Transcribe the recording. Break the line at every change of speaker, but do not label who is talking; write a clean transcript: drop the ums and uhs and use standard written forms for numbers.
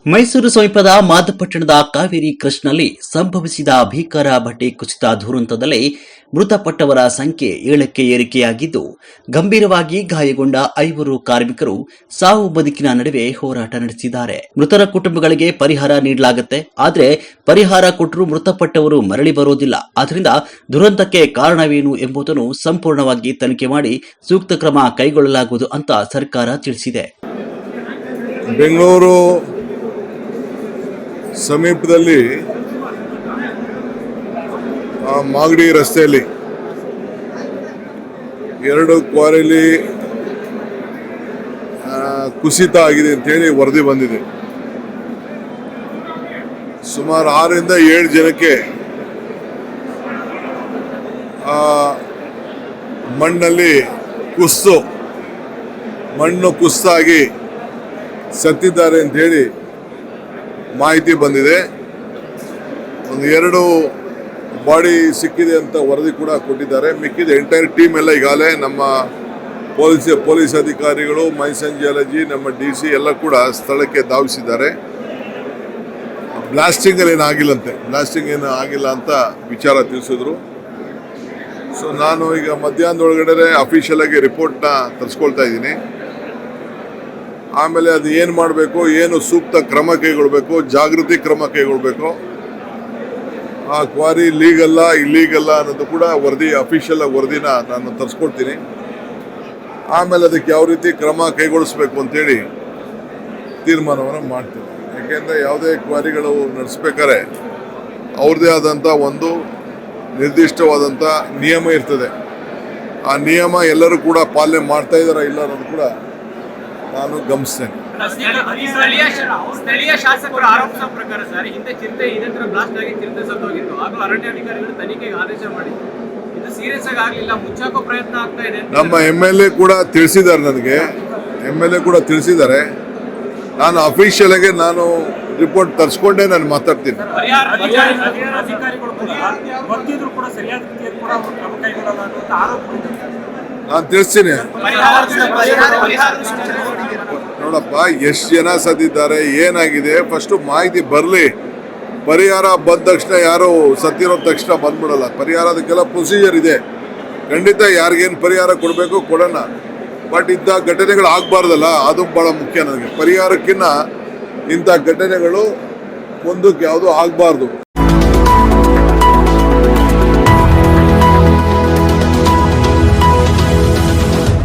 ಮೈಸೂರು ಸಮೀಪದ ಮಾದಪಟ್ಟಣದ ಕಾವೇರಿ ಕ್ರಷ್ನಲ್ಲಿ ಸಂಭವಿಸಿದ ಭೀಕರ ಬಟ್ಟೆ ಕುಸಿತ ದುರಂತದಲ್ಲಿ ಮೃತಪಟ್ಟವರ ಸಂಖ್ಯೆ 7ಕ್ಕೆ ಏರಿಕೆಯಾಗಿದ್ದು, ಗಂಭೀರವಾಗಿ ಗಾಯಗೊಂಡ 5 ಕಾರ್ಮಿಕರು ಸಾವು ಬದುಕಿನ ನಡುವೆ ಹೋರಾಟ ನಡೆಸಿದ್ದಾರೆ. ಮೃತರ ಕುಟುಂಬಗಳಿಗೆ ಪರಿಹಾರ ನೀಡಲಾಗುತ್ತೆ, ಆದರೆ ಪರಿಹಾರ ಕೊಟ್ಟರೂ ಮೃತಪಟ್ಟವರು ಮರಳಿ ಬರೋದಿಲ್ಲ. ಆದ್ದರಿಂದ ದುರಂತಕ್ಕೆ ಕಾರಣವೇನು ಎಂಬುದನ್ನು ಸಂಪೂರ್ಣವಾಗಿ ತನಿಖೆ ಮಾಡಿ ಸೂಕ್ತ ಕ್ರಮ ಕೈಗೊಳ್ಳಲಾಗುವುದು ಅಂತ ಸರ್ಕಾರ ತಿಳಿಸಿದೆ.
ಬೆಂಗಳೂರು ಸಮೀಪದಲ್ಲಿ ಮಾಗಡಿ ರಸ್ತೆಯಲ್ಲಿ 2 ಕ್ವಾರಿಲಿ ಕುಸಿತ ಆಗಿದೆ ಅಂತೇಳಿ ವರದಿ ಬಂದಿದೆ. ಸುಮಾರು 6ರಿಂದ 7 ಜನಕ್ಕೆ ಮಣ್ಣಲ್ಲಿ ಮಣ್ಣು ಕುಸಿತಾಗಿ ಸತ್ತಿದ್ದಾರೆ ಅಂತೇಳಿ ಮಾಹಿತಿ ಬಂದಿದೆ. 2 ಬಾಡಿ ಸಿಕ್ಕಿದೆ ಅಂತ ವರದಿ ಕೂಡ ಕೊಟ್ಟಿದ್ದಾರೆ. ಮಿಕ್ಕಿದ ಎಂಟೈರ್ ಟೀಮ್ ಎಲ್ಲ ಈಗಾಗಲೇ ನಮ್ಮ ಪೊಲೀಸ್ ಅಧಿಕಾರಿಗಳು, ಮೈಸನ್ ಜಿಯಾಲಜಿ, ನಮ್ಮ DC ಎಲ್ಲ ಕೂಡ ಸ್ಥಳಕ್ಕೆ ಧಾವಿಸಿದ್ದಾರೆ. ಬ್ಲಾಸ್ಟಿಂಗ್ ಏನು ಆಗಿಲ್ಲ ಅಂತ ವಿಚಾರ ತಿಳಿಸಿದ್ರು. ಸೊ ನಾನು ಈಗ ಮಧ್ಯಾಹ್ನದೊಳಗಡೆ ಅಫಿಷಿಯಲ್ ಆಗಿ ರಿಪೋರ್ಟ್ನ ತರಿಸ್ಕೊಳ್ತಾ ಇದ್ದೀನಿ. ಆಮೇಲೆ ಅದು ಏನು ಮಾಡಬೇಕು, ಏನು ಸೂಕ್ತ ಕ್ರಮ ಕೈಗೊಳ್ಳಬೇಕು, ಜಾಗೃತಿ ಕ್ರಮ ಕೈಗೊಳ್ಳಬೇಕು, ಆ ಕ್ವಾರಿ ಲೀಗಲ್ಲ ಇಲ್ಲೀಗಲ್ಲ ಅನ್ನೋದು ಕೂಡ ಅಫಿಷಿಯಲ್ ವರದಿನ ನಾನು ತರಿಸ್ಕೊಡ್ತೀನಿ. ಆಮೇಲೆ ಅದಕ್ಕೆ ಯಾವ ರೀತಿ ಕ್ರಮ ಕೈಗೊಳಿಸ್ಬೇಕು ಅಂತೇಳಿ ತೀರ್ಮಾನವನ್ನು ಮಾಡ್ತೀನಿ. ಯಾಕೆಂದರೆ ಯಾವುದೇ ಕ್ವಾರಿಗಳು ನಡೆಸ್ಬೇಕಾದ್ರೆ ಅವ್ರದ್ದೇ ಆದಂಥ ಒಂದು ನಿರ್ದಿಷ್ಟವಾದಂಥ ನಿಯಮ ಇರ್ತದೆ. ಆ ನಿಯಮ ಎಲ್ಲರೂ ಕೂಡ ಪಾಲನೆ ಮಾಡ್ತಾ ಇದ್ದಾರಾ ಇಲ್ಲ ಅನ್ನೋದು ಕೂಡ ನಾನು ಗಮನಿಸ್ತೇನೆ.
ಸ್ಥಳೀಯ ಶಾಸಕರು ಆರೋಪಿಸಿದ ಪ್ರಕಾರ ಸರ್, ಹಿಂದೆ ಚಿರತೆ ಬ್ಲಾಸ್ಟ್ ಆಗಿ ಚಿರತೆ ಸತ್ತೋಗಿತ್ತು. ಹಾಗೂ ಅರಣ್ಯಾಧಿಕಾರಿಗಳು ತನಿಖೆಗೆ ಆದೇಶ ಮಾಡಿ ಇದು ಸೀರಿಯಸ್ ಆಗಿ ಆಗಲಿಲ್ಲ, ಮುಚ್ಚಾಕೋ ಪ್ರಯತ್ನ ಆಗ್ತಾ ಇದೆ.
ನಮ್ಮ MLA ಕೂಡ ತಿಳಿಸಿದ್ದಾರೆ. ನಾನು ಅಫಿಷಿಯಲ್ ಆಗಿ ನಾನು ರಿಪೋರ್ಟ್ ತರಿಸ್ಕೊಂಡೇ ನಾನು ಮಾತಾಡ್ತೀನಿ. ನಾನು ತಿಳಿಸ್ತೀನಿ. ನೋಡಪ್ಪ, ಎಷ್ಟು ಜನ ಸತ್ತಿದ್ದಾರೆ, ಏನಾಗಿದೆ, ಫಸ್ಟ್ ಮಾಹಿತಿ ಬರಲಿ. ಪರಿಹಾರ ಬಂದ ತಕ್ಷಣ ಯಾರು ಸತ್ತಿರೋ ತಕ್ಷಣ ಬಂದ್ಬಿಡಲ್ಲ. ಪರಿಹಾರ ಅದಕ್ಕೆಲ್ಲ ಪ್ರೊಸೀಜರ್ ಇದೆ. ಖಂಡಿತ ಯಾರಿಗೇನು ಪರಿಹಾರ ಕೊಡಬೇಕು ಕೊಡೋಣ. ಬಟ್ ಇಂಥ ಘಟನೆಗಳು ಆಗಬಾರ್ದಲ್ಲ, ಅದು ಭಾಳ ಮುಖ್ಯ ನನಗೆ. ಪರಿಹಾರಕ್ಕಿಂತ ಇಂಥ ಘಟನೆಗಳು ಮುಂದಕ್ಕೆ ಯಾವುದೂ ಆಗಬಾರ್ದು.